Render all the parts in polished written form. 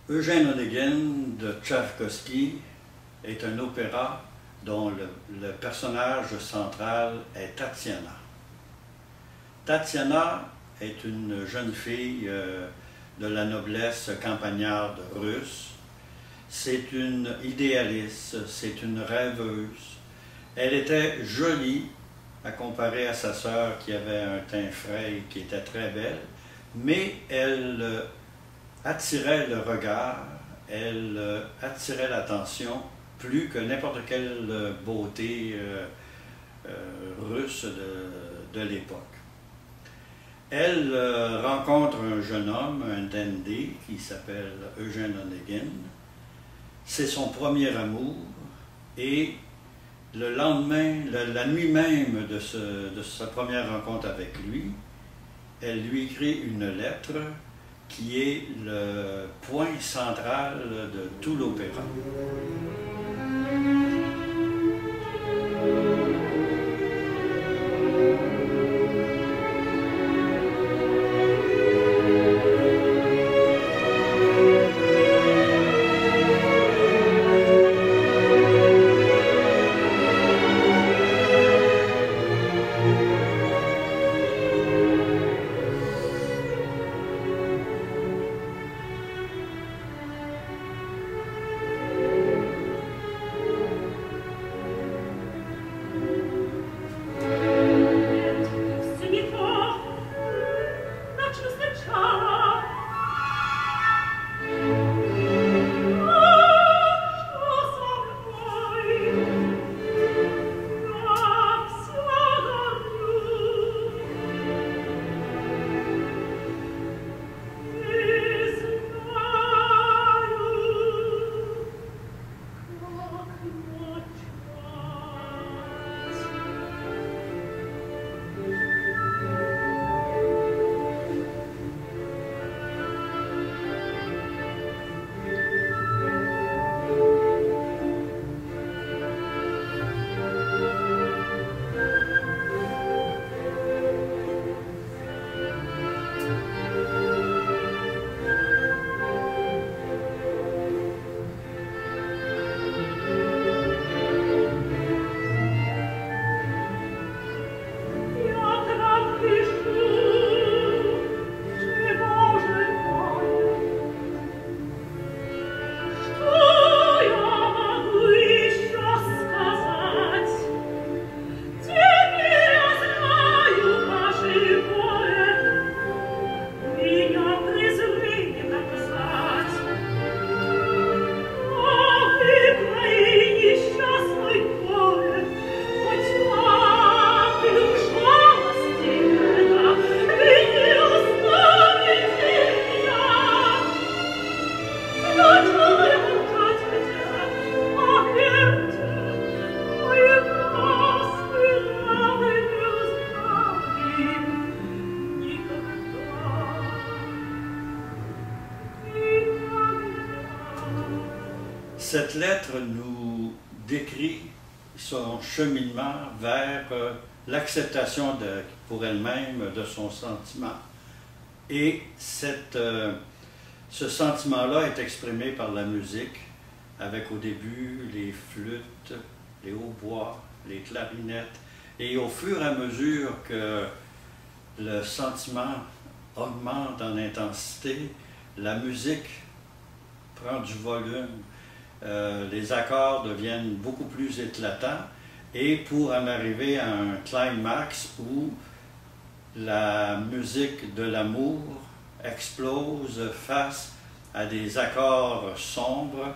Eugène Onegin de Tchaïkovski est un opéra dont le personnage central est Tatiana. Tatiana est une jeune fille de la noblesse campagnarde russe. C'est une idéaliste, c'est une rêveuse. Elle était jolie à comparer à sa sœur qui avait un teint frais et qui était très belle, mais elle attirait le regard, elle attirait l'attention plus que n'importe quelle beauté russe de l'époque. Elle rencontre un jeune homme, un dandy, qui s'appelle Eugène Onegin. C'est son premier amour et le lendemain, la nuit même de sa première rencontre avec lui, elle lui écrit une lettre qui est le point central de tout l'opéra. Cette lettre nous décrit son cheminement vers l'acceptation pour elle-même de son sentiment. Et ce sentiment-là est exprimé par la musique, avec au début les flûtes, les hautbois, les clarinettes. Et au fur et à mesure que le sentiment augmente en intensité, la musique prend du volume. Les accords deviennent beaucoup plus éclatants et pour en arriver à un climax où la musique de l'amour explose face à des accords sombres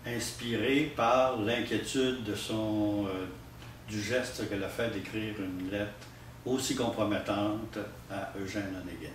inspirés par l'inquiétude du geste qu'elle a fait d'écrire une lettre aussi compromettante à Eugène Onegin.